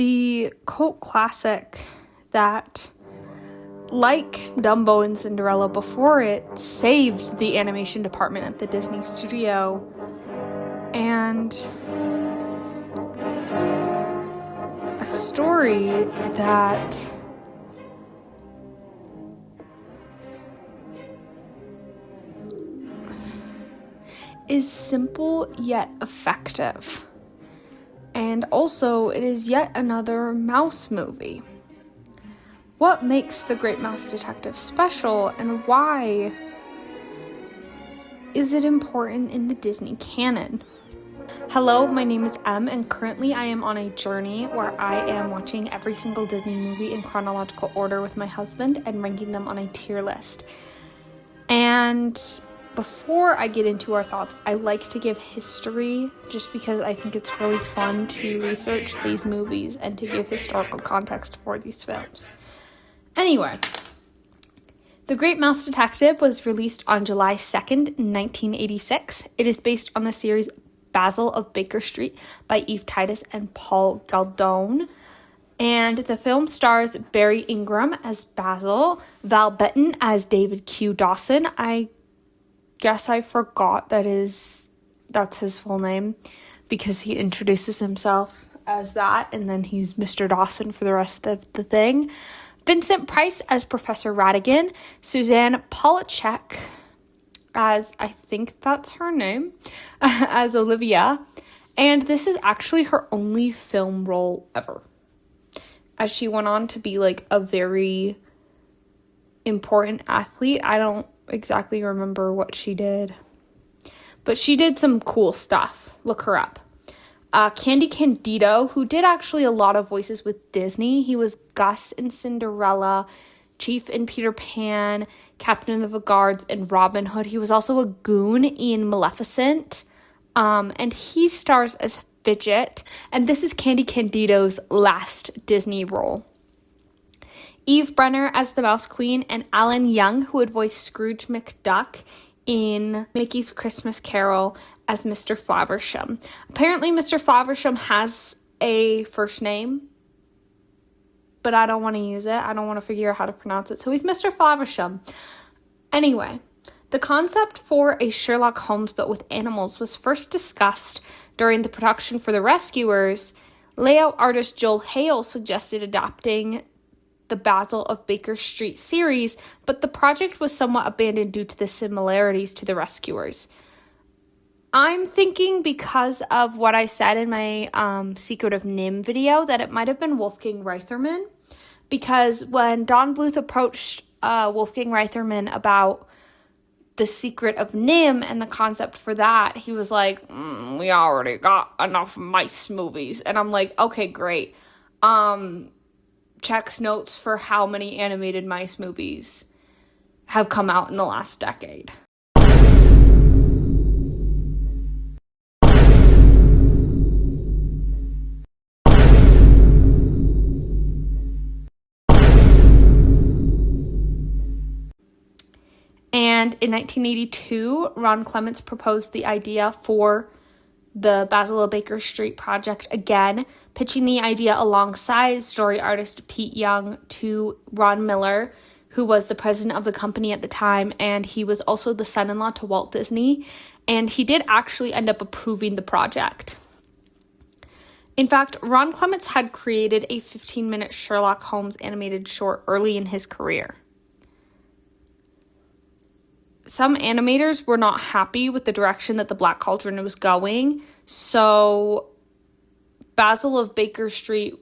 the cult classic that, like Dumbo and Cinderella before it, saved the animation department at the Disney studio. And a story that is simple yet effective. And also, it is yet another mouse movie. What makes The Great Mouse Detective special, and why is it important in the Disney canon? Hello, my name is Em, and currently I am on a journey where I am watching every single Disney movie in chronological order with my husband and ranking them on a tier list. And before I get into our thoughts, I like to give history just because I think it's really fun to research these movies and to give historical context for these films. Anyway, The Great Mouse Detective was released on July 2nd, 1986. It is based on the series Basil of Baker Street by Eve Titus and Paul Galdone. And the film stars Barry Ingram as Basil, Val Benton as David Q. Dawson. I guess I forgot that's his full name because he introduces himself as that and then he's Mr. Dawson for the rest of the thing. Vincent Price as Professor Ratigan, Suzanne Polacek as, I think that's her name, as Olivia, and this is actually her only film role ever, as she went on to be like a very important athlete. I don't exactly remember what she did, but she did some cool stuff. Look her up. Candy Candido, who did actually a lot of voices with Disney. He was Gus in Cinderella, Chief in Peter Pan, Captain of the Guards in Robin Hood. He was also a goon in Maleficent, and he stars as Fidget, and this is Candy Candido's last Disney role. Eve Brenner as the Mouse Queen, and Alan Young, who would voice Scrooge McDuck in Mickey's Christmas Carol, as Mr. Faversham. Apparently, Mr. Faversham has a first name, but I don't want to use it. I don't want to figure out how to pronounce it, so he's Mr. Faversham. Anyway, the concept for a Sherlock Holmes but with animals was first discussed during the production for The Rescuers. Layout artist Joel Hale suggested adapting the Basil of Baker Street series, but the project was somewhat abandoned due to the similarities to The Rescuers. I'm thinking because of what I said in my Secret of NIMH video that it might have been Wolfgang Reitherman, because when Don Bluth approached Wolfgang Reitherman about the Secret of NIMH and the concept for that, he was like, we already got enough mice movies. And I'm like, okay, great. Checks notes for how many animated mice movies have come out in the last decade. And in 1982, Ron Clements proposed the idea for the Basil of Baker Street project again, pitching the idea alongside story artist Pete Young to Ron Miller, who was the president of the company at the time, and he was also the son-in-law to Walt Disney, and he did actually end up approving the project. In fact, Ron Clements had created a 15-minute Sherlock Holmes animated short early in his career. Some animators were not happy with the direction that the Black Cauldron was going, so Basil of Baker Street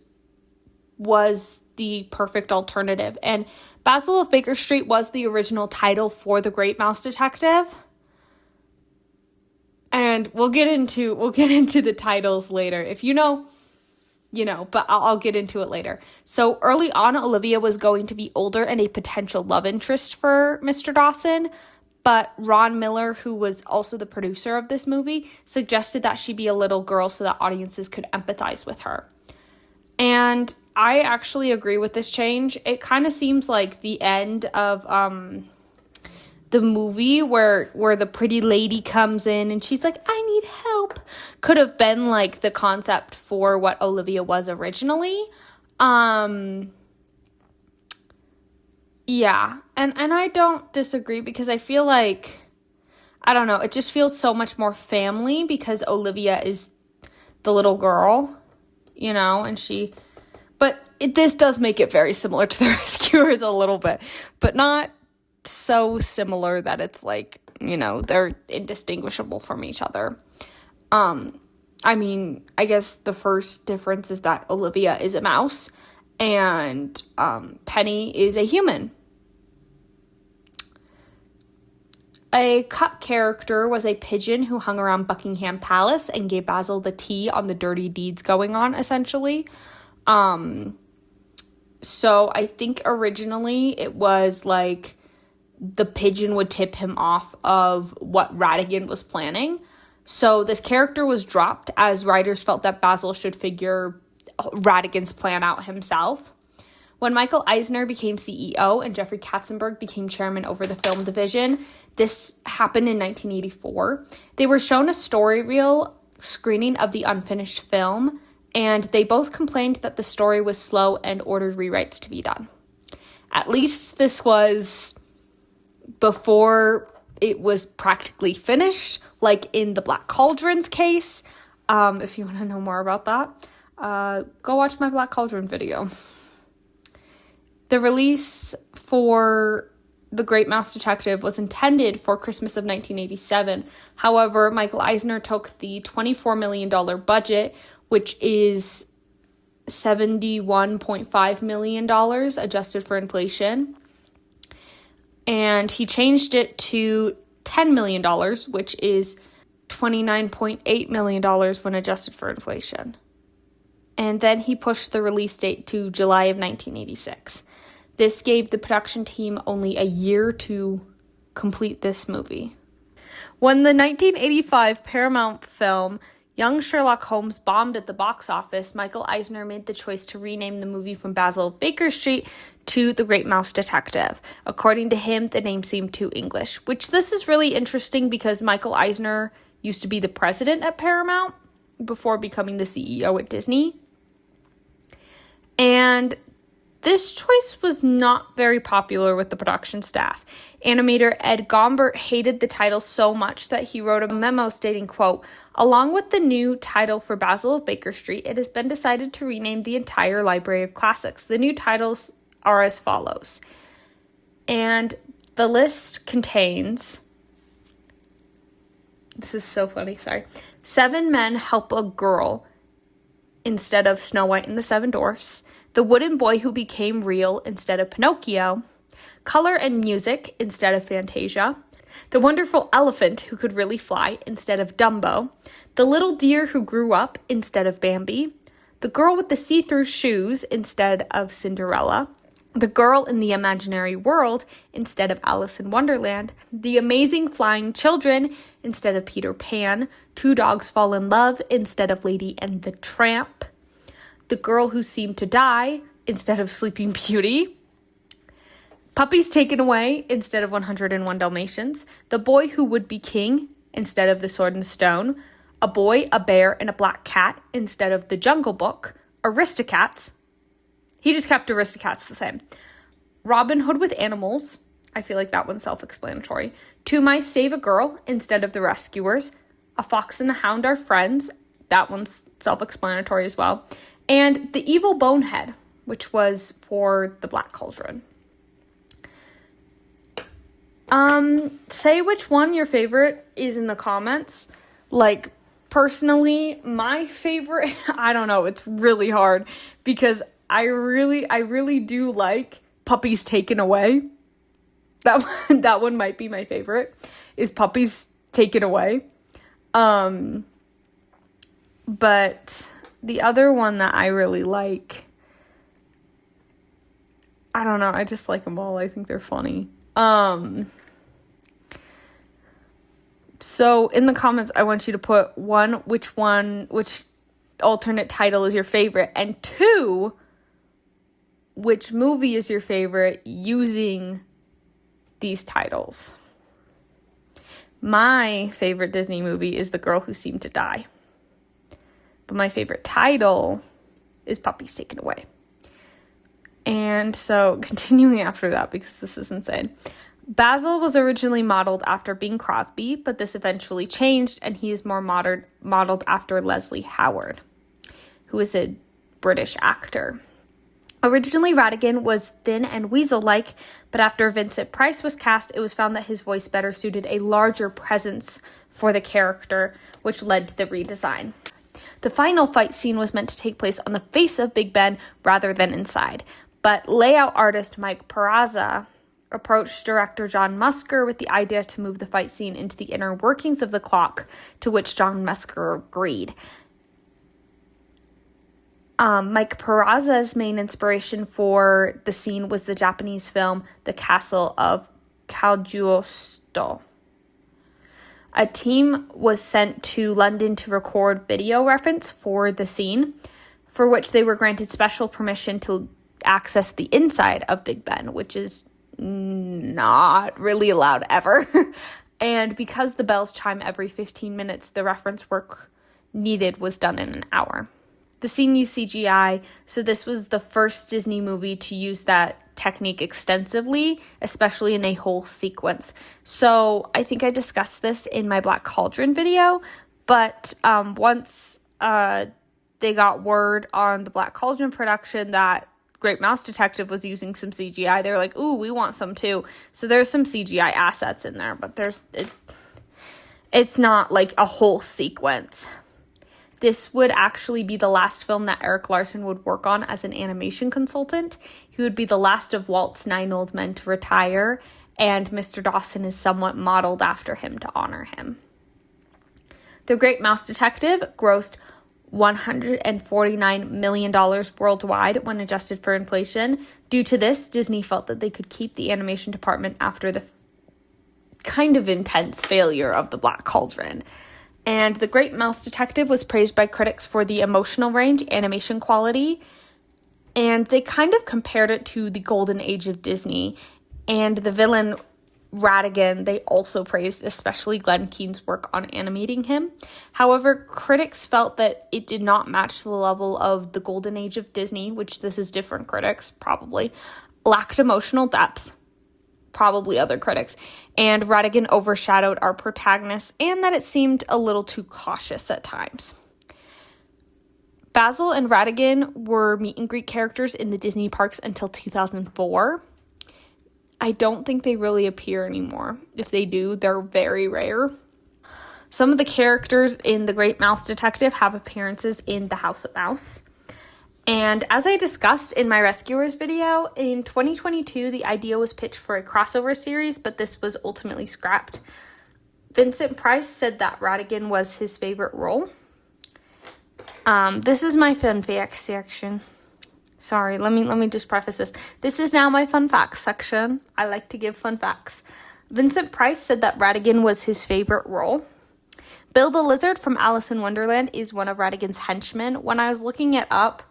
was the perfect alternative. And Basil of Baker Street was the original title for The Great Mouse Detective. And we'll get into the titles later. If you know, you know, but I'll get into it later. So early on, Olivia was going to be older and a potential love interest for Mr. Dawson. But Ron Miller, who was also the producer of this movie, suggested that she be a little girl so that audiences could empathize with her. And I actually agree with this change. It kind of seems like the end of the movie where the pretty lady comes in and she's like, I need help, could have been like the concept for what Olivia was originally. Yeah, and I don't disagree, because I feel like, I don't know, it just feels so much more family because Olivia is the little girl, you know, and this does make it very similar to the Rescuers a little bit, but not so similar that it's like, you know, they're indistinguishable from each other. I mean, I guess the first difference is that Olivia is a mouse and Penny is a human. A cut character was a pigeon who hung around Buckingham Palace and gave Basil the tea on the dirty deeds going on, essentially. So I think originally it was like the pigeon would tip him off of what Ratigan was planning. So this character was dropped as writers felt that Basil should figure Ratigan's plan out himself. When Michael Eisner became CEO and Jeffrey Katzenberg became chairman over the film division, this happened in 1984. They were shown a story reel screening of the unfinished film, and they both complained that the story was slow and ordered rewrites to be done. At least this was before it was practically finished, like in the Black Cauldron's case. If you want to know more about that, go watch my Black Cauldron video. The release for The Great Mouse Detective was intended for Christmas of 1987. However, Michael Eisner took the $24 million budget, which is $71.5 million adjusted for inflation, and he changed it to $10 million, which is $29.8 million when adjusted for inflation. And then he pushed the release date to July of 1986. This gave the production team only a year to complete this movie. When the 1985 Paramount film Young Sherlock Holmes bombed at the box office, Michael Eisner made the choice to rename the movie from Basil of Baker Street to The Great Mouse Detective. According to him, the name seemed too English, which this is really interesting because Michael Eisner used to be the president at Paramount before becoming the CEO at Disney. And this choice was not very popular with the production staff. Animator Ed Gombert hated the title so much that he wrote a memo stating, quote, along with the new title for Basil of Baker Street, it has been decided to rename the entire library of classics. The new titles are as follows. And the list contains, this is so funny, sorry, 7 Men Help a Girl instead of Snow White and the Seven Dwarfs, The Wooden Boy Who Became Real instead of Pinocchio, Color and Music instead of Fantasia, The Wonderful Elephant Who Could Really Fly instead of Dumbo, The Little Deer Who Grew Up instead of Bambi, The Girl with the See-Through Shoes instead of Cinderella, The Girl in the Imaginary World instead of Alice in Wonderland, The Amazing Flying Children instead of Peter Pan, Two Dogs Fall in Love instead of Lady and the Tramp, The Girl Who Seemed to Die instead of Sleeping Beauty, Puppies Taken Away instead of 101 Dalmatians, The Boy Who Would Be King instead of The Sword and Stone, A Boy, a Bear, and a Black Cat instead of The Jungle Book, Aristocats, he just kept Aristocats the same, Robin Hood with Animals, I feel like that one's self-explanatory, Two Mice Save a Girl instead of The Rescuers, A Fox and the Hound Are Friends, that one's self-explanatory as well, and The Evil Bonehead, which was for the Black Cauldron. Say which one your favorite is in the comments. Like, personally, my favorite, I don't know, it's really hard because I really do like Puppies Taken Away. That one might be my favorite, is Puppies Taken Away. But the other one that I really like, I don't know, I just like them all. I think they're funny. So in the comments, I want you to put which alternate title is your favorite, and 2, which movie is your favorite using these titles. My favorite Disney movie is The Girl Who Seemed to Die. But my favorite title is Puppies Taken Away. And so, continuing after that, because this is insane. Basil was originally modeled after Bing Crosby, but this eventually changed, and he is more modeled after Leslie Howard, who is a British actor. Originally, Ratigan was thin and weasel-like, but after Vincent Price was cast, it was found that his voice better suited a larger presence for the character, which led to the redesign. The final fight scene was meant to take place on the face of Big Ben rather than inside, but layout artist Mike Peraza approached director John Musker with the idea to move the fight scene into the inner workings of the clock, to which John Musker agreed. Mike Peraza's main inspiration for the scene was the Japanese film The Castle of Cagliostro. A team was sent to London to record video reference for the scene, for which they were granted special permission to access the inside of Big Ben, which is not really allowed ever. And because the bells chime every 15 minutes, the reference work needed was done in an hour. The scene used CGI, so this was the first Disney movie to use that technique extensively, especially in a whole sequence. So I think I discussed this in my Black Cauldron video, but once they got word on the Black Cauldron production that Great Mouse Detective was using some CGI, they were like, ooh, we want some too. So there's some CGI assets in there, but it's not like a whole sequence. This would actually be the last film that Eric Larson would work on as an animation consultant. He would be the last of Walt's 9 old men to retire, and Mr. Dawson is somewhat modeled after him to honor him. The Great Mouse Detective grossed $149 million worldwide when adjusted for inflation. Due to this, Disney felt that they could keep the animation department after the kind of intense failure of the Black Cauldron. And The Great Mouse Detective was praised by critics for the emotional range, animation quality, and they kind of compared it to the golden age of Disney. And the villain, Ratigan, they also praised, especially Glenn Keane's work on animating him. However, critics felt that it did not match the level of the golden age of Disney, which this is different critics, probably, lacked emotional depth, probably other critics, and Ratigan overshadowed our protagonist, and that it seemed a little too cautious at times. Basil and Ratigan were meet and greet characters in the Disney parks until 2004. I don't think they really appear anymore. If they do, they're very rare. Some of the characters in The Great Mouse Detective have appearances in The House of Mouse. And as I discussed in my Rescuers video, in 2022, the idea was pitched for a crossover series, but this was ultimately scrapped. Vincent Price said that Ratigan was his favorite role. This is my fun facts section. Sorry, let me just preface this. This is now my fun facts section. I like to give fun facts. Vincent Price said that Ratigan was his favorite role. Bill the Lizard from Alice in Wonderland is one of Ratigan's henchmen. When I was looking it up,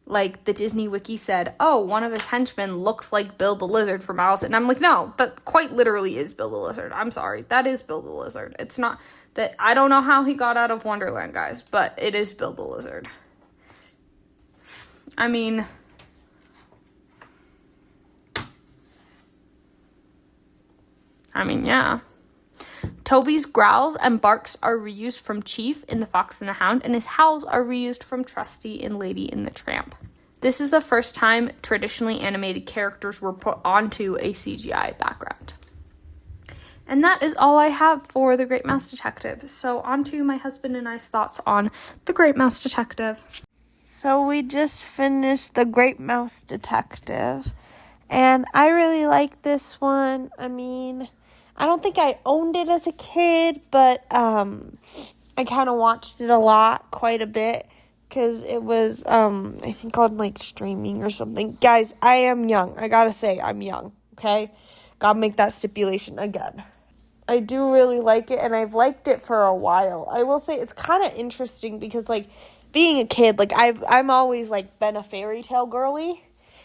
like, the Disney Wiki said, oh, one of his henchmen looks like Bill the Lizard from Alice. And I'm like, no, that quite literally is Bill the Lizard. I'm sorry. That is Bill the Lizard. It's not that, I don't know how he got out of Wonderland, guys, but it is Bill the Lizard. I mean, yeah. Toby's growls and barks are reused from Chief in The Fox and the Hound, and his howls are reused from Trusty in Lady and the Tramp. This is the first time traditionally animated characters were put onto a CGI background. And that is all I have for The Great Mouse Detective. So on to my husband and I's thoughts on The Great Mouse Detective. So we just finished The Great Mouse Detective, and I really like this one. I mean, I don't think I owned it as a kid, but I kind of watched it a lot, quite a bit, because it was, I think on, like, streaming or something. Guys, I am young. I gotta say, I'm young, okay? Gotta make that stipulation again. I do really like it, and I've liked it for a while. I will say it's kind of interesting because, like, being a kid, like, I'm always, like, been a fairy tale girly.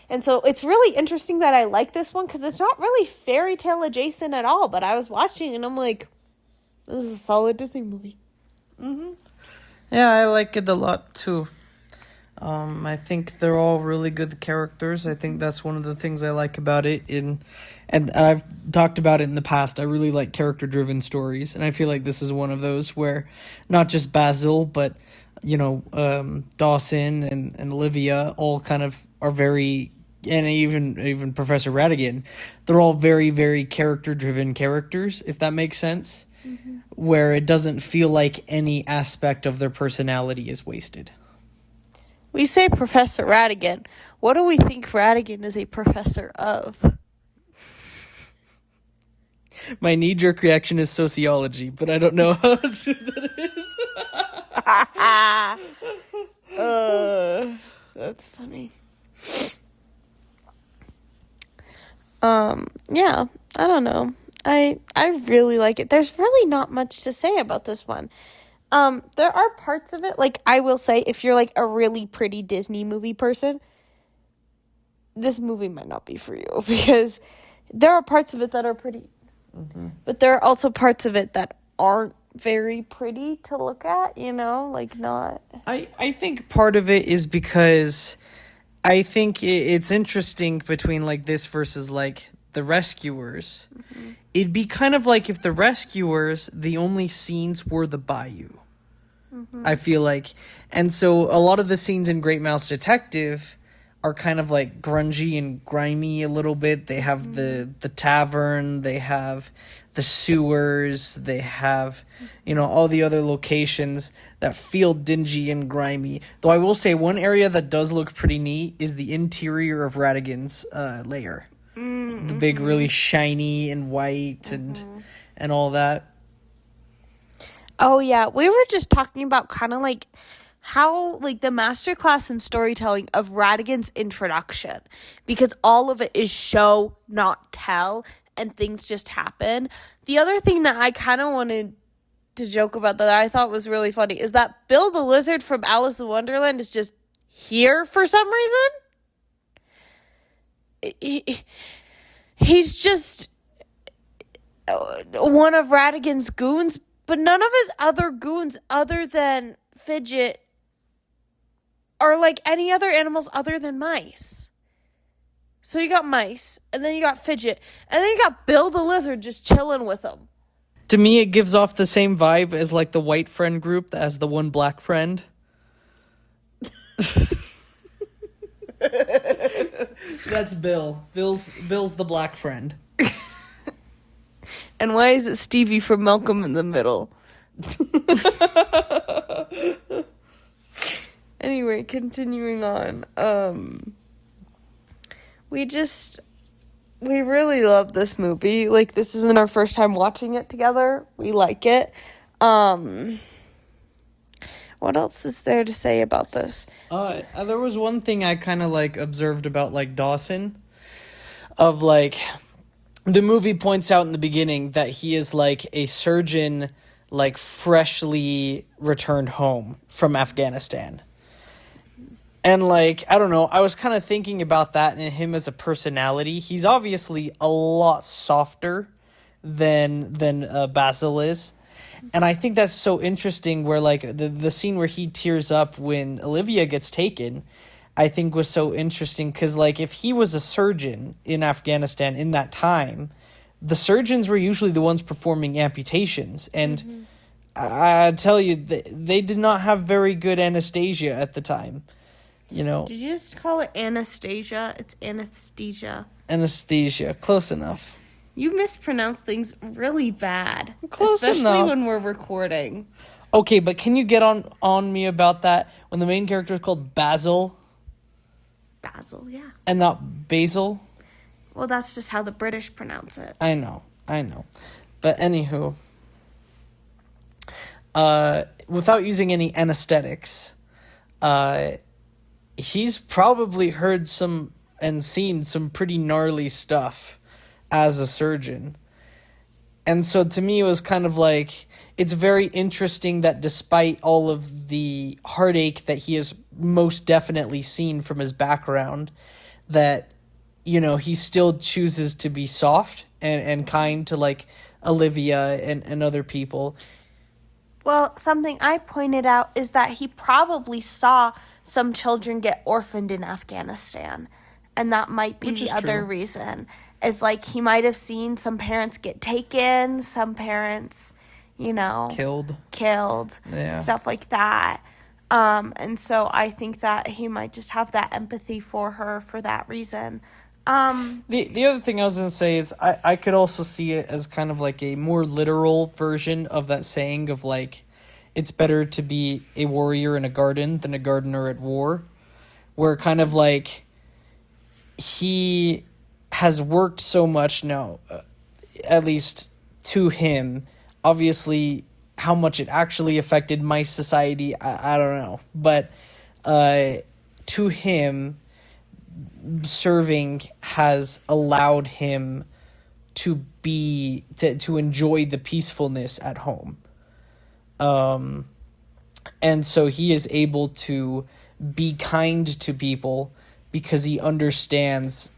And so it's really interesting that I like this one because it's not really fairy tale adjacent at all. But I was watching and I'm like, This is a solid Disney movie. Yeah, I like it a lot too. I think they're all really good characters. I think that's one of the things I like about it. And I've talked about it in the past. I really like character-driven stories, and I feel like this is one of those where not just Basil, but Dawson and Olivia all kind of are very, and even Professor Ratigan, they're all very, very character-driven characters, if that makes sense. Where it doesn't feel like any aspect of their personality is wasted. We say Professor Ratigan. What do we think Ratigan is a professor of? My knee-jerk reaction is sociology, but I don't know how true that is. That's funny. Yeah, I don't know. I really like it. There's really not much to say about this one. There are parts of it, like, I will say, if you're, like, a really pretty Disney movie person, this movie might not be for you, because there are parts of it that are pretty, but there are also parts of it that aren't very pretty to look at, like, not... I think part of it is because I think it's interesting between, like, this versus, like, The Rescuers. It'd be kind of like if The Rescuers, the only scenes were the bayou. I feel like. And so a lot of the scenes in Great Mouse Detective are kind of like grungy and grimy a little bit. They have the tavern, they have the sewers, they have, all the other locations that feel dingy and grimy. Though I will say one area that does look pretty neat is the interior of Ratigan's lair. The big, really shiny and white and all that. Oh, yeah. We were just talking about kind of like how, like, the masterclass in storytelling of Ratigan's introduction, because all of it is show, not tell, and things just happen. The other thing that I kind of wanted to joke about that I thought was really funny is that Bill the Lizard from Alice in Wonderland is just here for some reason. He's just one of Ratigan's goons, but none of his other goons other than Fidget are like any other animals other than mice. So you got mice, and then you got Fidget, and then you got Bill the Lizard just chilling with them. To me, it gives off the same vibe as, like, the white friend group that has the one black friend. That's Bill. Bill's the black friend. And why is it Stevie from Malcolm in the Middle? Anyway, continuing on. We really love this movie. Like, this isn't our first time watching it together. We like it. What else is there to say about this? There was one thing I kind of, like, observed about, like, Dawson. Of, like, the movie points out in the beginning that he is, like, a surgeon, like, freshly returned home from Afghanistan. And, like, I don't know, I was kind of thinking about that and him as a personality. He's obviously a lot softer than Basil is. And I think that's so interesting where, like, the scene where he tears up when Olivia gets taken, I think was so interesting because, like, if he was a surgeon in Afghanistan in that time, the surgeons were usually the ones performing amputations. And I tell you, they did not have very good anesthesia at the time, Did you just call it Anastasia? It's anesthesia. Anesthesia, close enough. You mispronounce things really bad. Close especially enough. when we're recording. Okay, but can you get on me about that when the main character is called Basil? Basil, yeah. And not Basil? Well, that's just how the British pronounce it. I know. But anywho, without using any anesthetics, he's probably heard some and seen some pretty gnarly stuff as a surgeon. And so to me, it was kind of like, it's very interesting that despite all of the heartache that he has most definitely seen from his background, that, he still chooses to be soft and kind to, like, Olivia and other people. Well, something I pointed out is that he probably saw some children get orphaned in Afghanistan. And that might be the other reason. Is like he might have seen some parents get taken, some parents, killed, stuff like that. And so I think that he might just have that empathy for her for that reason. The other thing I was going to say is I could also see it as kind of like a more literal version of that saying of like, it's better to be a warrior in a garden than a gardener at war, where kind of like he has worked so much now, at least to him, obviously how much it actually affected my society, I don't know, but to him, serving has allowed him to enjoy the peacefulness at home. And so he is able to be kind to people because he understands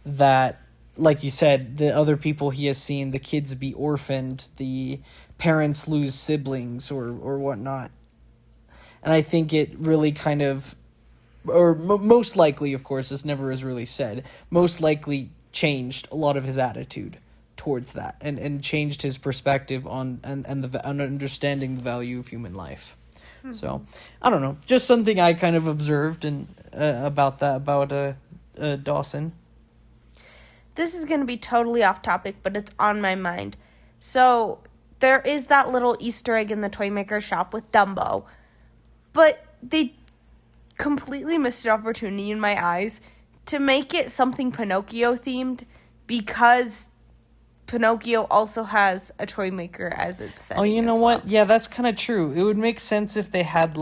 that, like you said, the other people he has seen, the kids be orphaned, the parents lose siblings or whatnot. And I think it really kind of, or most likely, of course, this never is really said, most likely changed a lot of his attitude towards that and changed his perspective on understanding the value of human life. Mm-hmm. So, I don't know, just something I kind of observed and about Dawson. This is going to be totally off topic, but it's on my mind. So, there is that little Easter egg in the toy maker shop with Dumbo, but they completely missed an opportunity in my eyes to make it something Pinocchio themed, because Pinocchio also has a toy maker as its setting. Oh, you know what? Yeah, that's kind of true. It would make sense if they had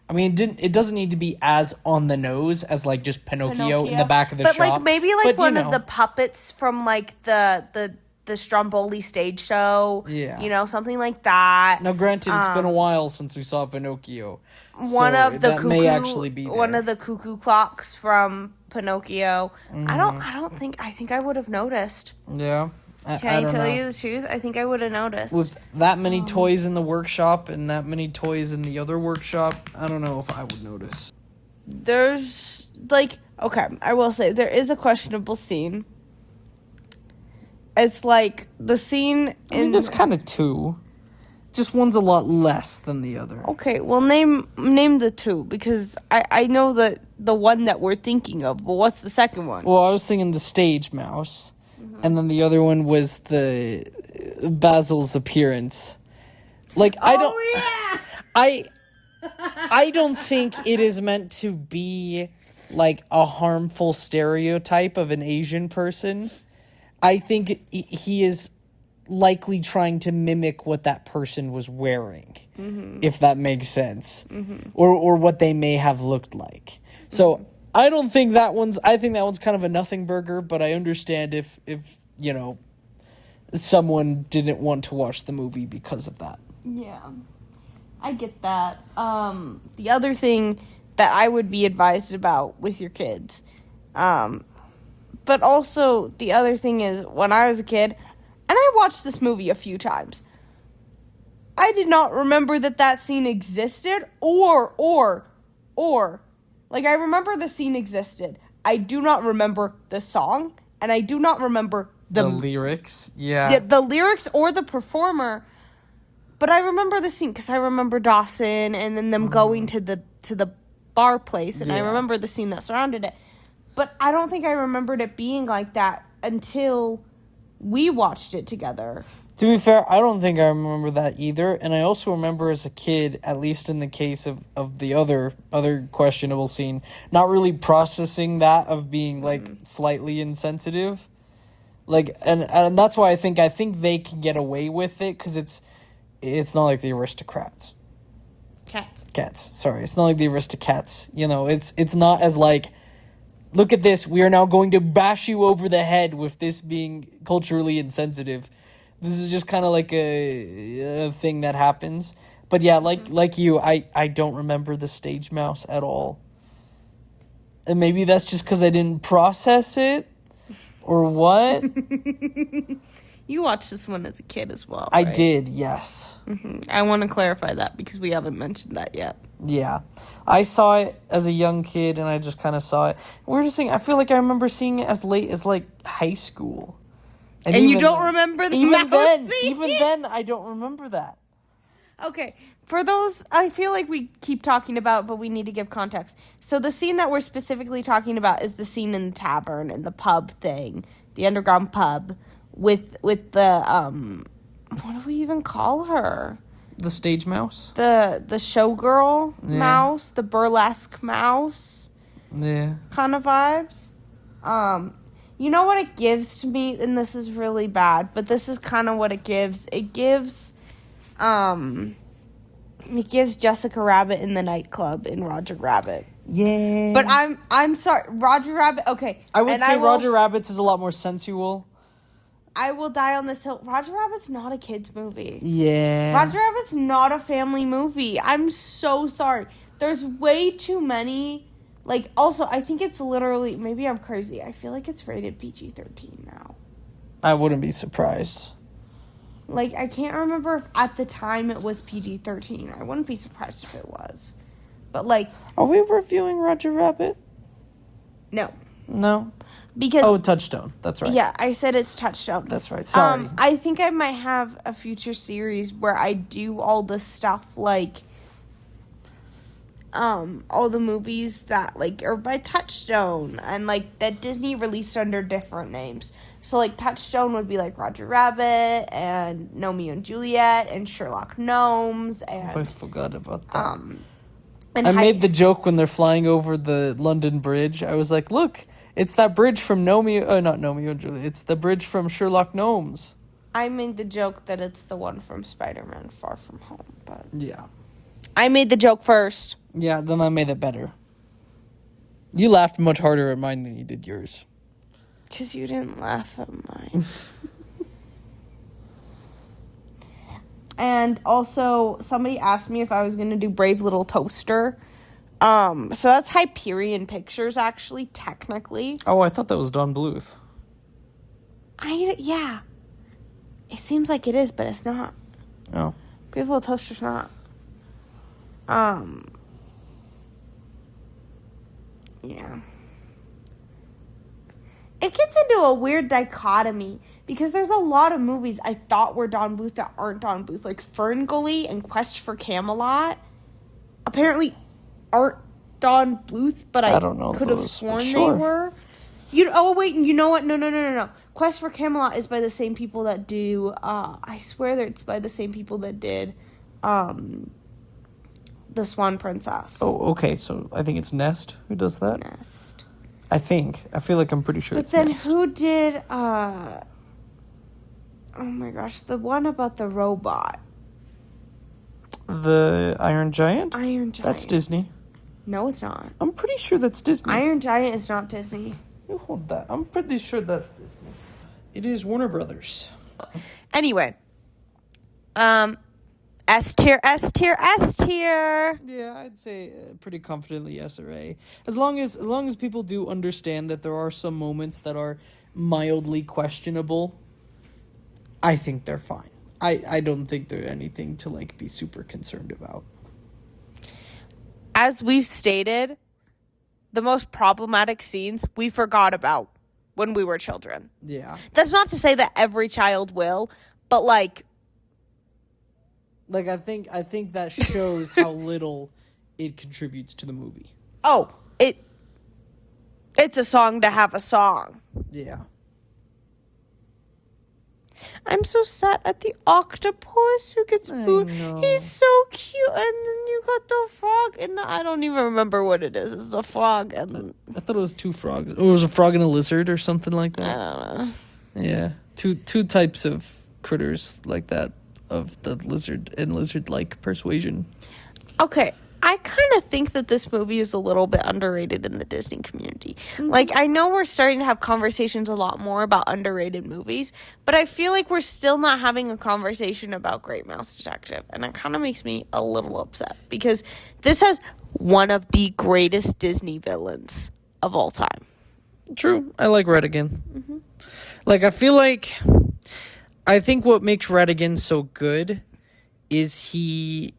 it doesn't need to be as on the nose as like just Pinocchio in the back of the shop. But like maybe one of the puppets from like the Stromboli stage show. Yeah. Something like that. Now granted, it's been a while since we saw Pinocchio. One of the cuckoo clocks from Pinocchio. Mm-hmm. I think I would have noticed. Yeah. Can I tell you the truth? I think I would have noticed. With that many toys in the workshop and that many toys in the other workshop, I don't know if I would notice. There's, I will say, there is a questionable scene. It's like the scene in... there's kind of two. Just one's a lot less than the other. Okay, well, name the two, because I know that the one that we're thinking of, but what's the second one? Well, I was thinking the stage mouse. And then the other one was the Basil's appearance. I don't think it is meant to be like a harmful stereotype of an Asian person. I think he is likely trying to mimic what that person was wearing, if that makes sense, or what they may have looked like. So I don't think I think that one's kind of a nothing burger, but I understand if someone didn't want to watch the movie because of that. Yeah, I get that. The other thing that I would be advised about with your kids, but also the other thing is, when I was a kid, and I watched this movie a few times, I did not remember that scene existed, or I remember the scene existed. I do not remember the song, and I do not remember the lyrics. Yeah. The lyrics or the performer. But I remember the scene because I remember Dawson and then them going to the bar place, and I remember the scene that surrounded it. But I don't think I remembered it being like that until we watched it together. To be fair, I don't think I remember that either, and I also remember as a kid, at least in the case of the other questionable scene, not really processing that of being slightly insensitive, and that's why I think they can get away with it, because it's not like the Aristocrats. Cats. Sorry, it's not like the Aristocats. It's not as like, look at this, we are now going to bash you over the head with this being culturally insensitive. This is just kind of like a thing that happens. But yeah, like you, I don't remember the stage mouse at all. And maybe that's just because I didn't process it, or what? You watched this one as a kid as well, I right? did, yes. I want to clarify that because we haven't mentioned that yet. Yeah. I saw it as a young kid, and I just kind of saw it. We're just saying, I feel like I remember seeing it as late as, like, high school. And you don't remember the mouse scene? Even then, I don't remember that. Okay, for those, I feel like we keep talking about, but we need to give context. So the scene that we're specifically talking about is the scene in the tavern and the pub thing, the underground pub, with the, what do we even call her? The stage mouse? The showgirl mouse, the burlesque mouse. Yeah. Kind of vibes. You know what it gives to me, and this is really bad, but this is kind of what it gives. It gives Jessica Rabbit in the nightclub in Roger Rabbit. Yeah. But I'm sorry, Roger Rabbit. Okay, I would say Roger Rabbit's is a lot more sensual. I will die on this hill. Roger Rabbit's not a kids movie. Yeah. Roger Rabbit's not a family movie. I'm so sorry. There's way too many. Like, also, I think it's literally, maybe I'm crazy. I feel like it's rated PG-13 now. I wouldn't be surprised. Like, I can't remember if at the time it was PG-13. I wouldn't be surprised if it was. But, like... Are we reviewing Roger Rabbit? No. No? Because... Oh, Touchstone. That's right. Yeah, I said it's Touchstone. That's right. Sorry. I think I might have a future series where I do all this stuff, like... all the movies that, like, are by Touchstone and, like, that Disney released under different names. So, like, Touchstone would be, like, Roger Rabbit and Romeo and Juliet and Sherlock Gnomes and... I forgot about that. And I made the joke when they're flying over the London Bridge. I was like, look, it's that bridge from not Romeo and Juliet. It's the bridge from Sherlock Gnomes. I made the joke that it's the one from Spider-Man Far From Home, but... Yeah. I made the joke first. Yeah, then I made it better. You laughed much harder at mine than you did yours. Because you didn't laugh at mine. And also, somebody asked me if I was going to do Brave Little Toaster. So that's Hyperion Pictures, actually, technically. Oh, I thought that was Don Bluth. Yeah. It seems like it is, but it's not. Oh. Brave Little Toaster's not. Yeah. It gets into a weird dichotomy because there's a lot of movies I thought were Don Bluth that aren't Don Bluth, like Ferngully and Quest for Camelot. Apparently aren't Don Bluth, but I don't know could have those, sworn sure. they were. You know what? No. Quest for Camelot is by the same people that do, I swear that it's by the same people that did, The Swan Princess. Oh, okay. So I think it's Nest who does that. Nest. I feel like I'm pretty sure But it's then Nest. who did, oh my gosh, the one about the robot. The Iron Giant? Iron Giant. That's Disney. No, it's not. I'm pretty sure that's Disney. Iron Giant is not Disney. You hold that. I'm pretty sure that's Disney. It is Warner Brothers. Anyway. S tier. Yeah, I'd say pretty confidently yes or A. As long as people do understand that there are some moments that are mildly questionable, I think they're fine. I don't think they're anything to like be super concerned about. As we've stated, the most problematic scenes we forgot about when we were children. Yeah. That's not to say that every child will, but like I think that shows how little it contributes to the movie. Oh, it's a song to have a song. Yeah. I'm so sad at the octopus who gets booed. know. He's so cute, and then you got the frog and I don't even remember what it is. It's a frog and I thought it was two frogs. Or it was a frog and a lizard or something like I that. don't know. Yeah. Two types of critters like that of the lizard and lizard-like persuasion. Okay, I kind of think that this movie is a little bit underrated in the Disney community. Like, I know we're starting to have conversations a lot more about underrated movies, but I feel like we're still not having a conversation about Great Mouse Detective, and it kind of makes me a little upset, because this has one of the greatest Disney villains of all time. True. I like Red again. Mm-hmm. Like, I feel like I think what makes Ratigan so good is he's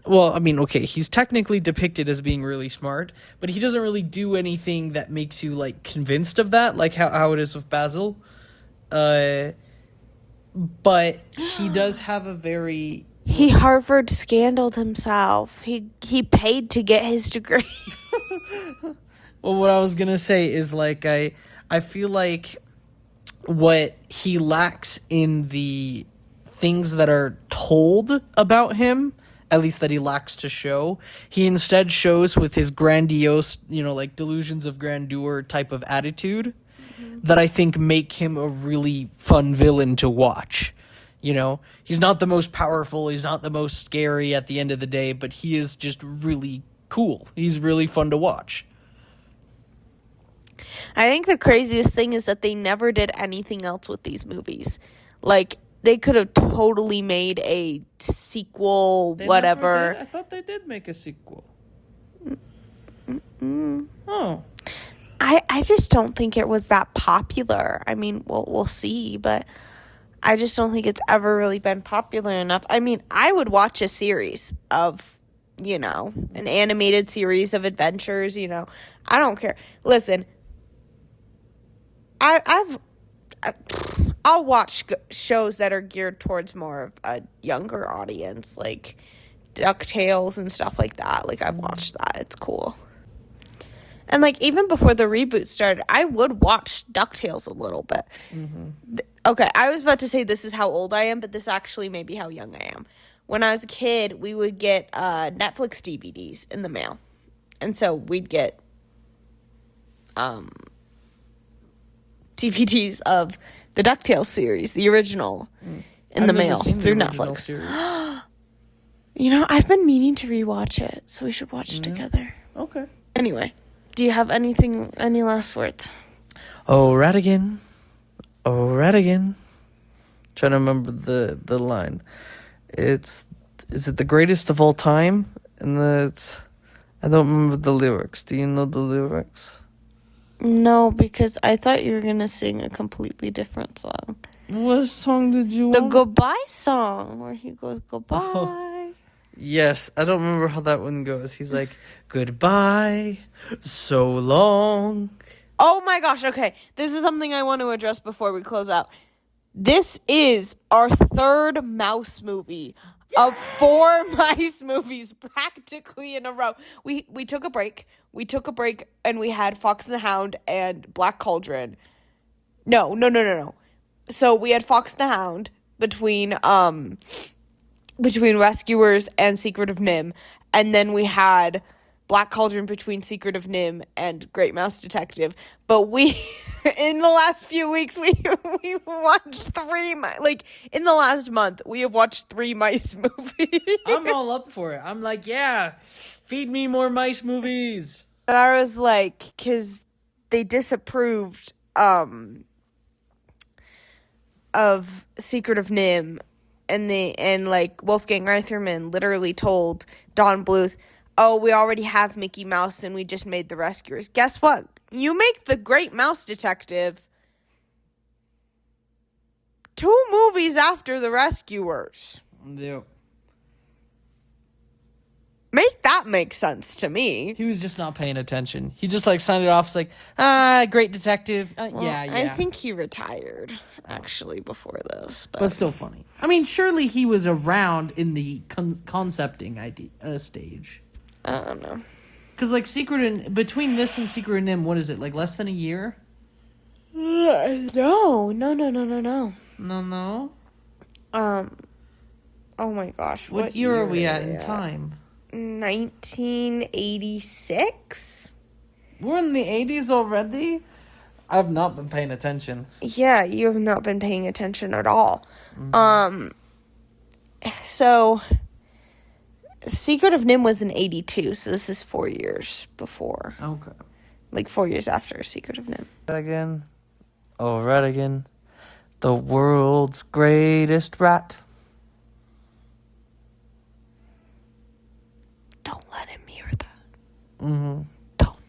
well, I mean, okay, he's technically depicted as being really smart, but he doesn't really do anything that makes you like convinced of that, like how it is with Basil. But he does have a very He Harvard scandaled himself. He paid to get his degree. well, what I was gonna say is like I feel like what he lacks in the things that are told about him, at least that he lacks to show, he instead shows with his grandiose, like delusions of grandeur type of attitude that I think make him a really fun villain to watch. He's not the most powerful, he's not the most scary at the end of the day, but he is just really cool. He's really fun to watch. I think the craziest thing is that they never did anything else with these movies. Like, they could have totally made a sequel, whatever. I thought they did make a sequel. Oh. I just don't think it was that popular. I mean, we'll see, but I just don't think it's ever really been popular enough. I mean, I would watch a series of, an animated series of adventures, I don't care. Listen, I'll watch shows that are geared towards more of a younger audience, like DuckTales and stuff like that. Like, I've watched that. It's cool. And, like, even before the reboot started, I would watch DuckTales a little bit. Mm-hmm. Okay, I was about to say this is how old I am, but this actually may be how young I am. When I was a kid, we would get Netflix DVDs in the mail. And so we'd get DVDs of the DuckTales series, the original, in the mail through Netflix. I've been meaning to rewatch it, so we should watch it together. Okay. Anyway, do you have any last words? Oh, Ratigan. Oh, Ratigan. Trying to remember the line. Is it the greatest of all time? And I don't remember the lyrics. Do you know the lyrics? No, because I thought you were going to sing a completely different song. What song did you The want? goodbye song, where he goes, goodbye. Oh, yes, I don't remember how that one goes. He's like, goodbye, so long. Oh my gosh, okay. This is something I want to address before we close out. This is our third mouse movie of 4 mice movies practically in a row. We took a break. And we had Fox and the Hound and Black Cauldron. No. So we had Fox and the Hound between Rescuers and Secret of NIMH, and then we had Black Cauldron between Secret of NIMH and Great Mouse Detective. But we, in the last few weeks, we watched 3, in the last month, we have watched 3 mice movies. I'm all up for it. I'm like, yeah, feed me more mice movies. And I was like, because they disapproved of Secret of NIMH, and Wolfgang Reitherman literally told Don Bluth, oh, we already have Mickey Mouse and we just made the Rescuers. Guess what? You make the Great Mouse Detective 2 movies after the Rescuers. Yep. Make that make sense to me. He was just not paying attention. He just signed it off. It's like, great detective. Yeah. I think he retired actually before this, but still funny. I mean, surely he was around in the concepting stage. I don't know. Because between this and Secret and NIMH, what is it, less than a year? No. No. Oh my gosh. What year are we at in time? 1986? We're in the 80s already? I've not been paying attention. Yeah, you have not been paying attention at all. Mm-hmm. So Secret of NIMH was in 82, so this is 4 years before. Okay. 4 years after Secret of NIMH. Ratigan. Oh, Ratigan. The world's greatest rat. Don't let him hear that. Mm-hmm. Don't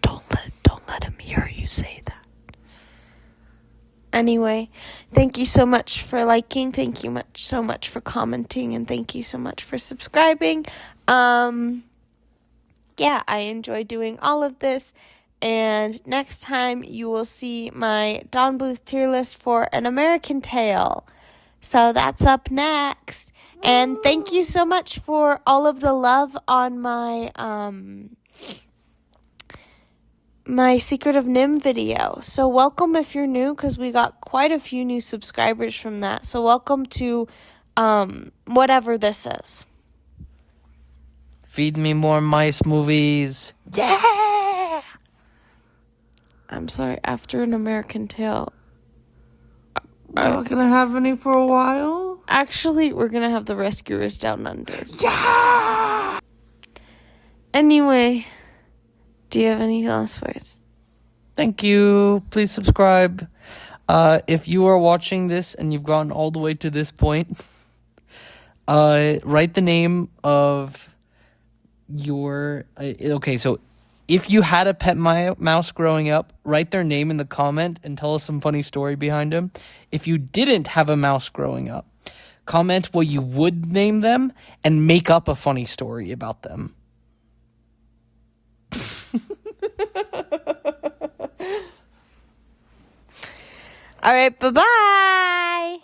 let him hear you say that. Anyway, thank you so much for liking. Thank you so much for commenting. And thank you so much for subscribing. Yeah, I enjoy doing all of this. And next time you will see my Don Bluth tier list for An American Tail. So that's up next. And thank you so much for all of the love on my my Secret of Nim video. So welcome if you're new, because we got quite a few new subscribers from that. So welcome to whatever this is. Feed me more mice movies. Yeah! I'm sorry, after An American Tail, I'm not gonna have any for a while. actually, we're gonna have The Rescuers Down Under. Yeah! Anyway, do you have any last words? Thank you. Please subscribe. If you are watching this and you've gotten all the way to this point, write the name of your... okay, so if you had a pet mouse growing up, write their name in the comment and tell us some funny story behind them. If you didn't have a mouse growing up, comment what you would name them and make up a funny story about them. All right, bye-bye!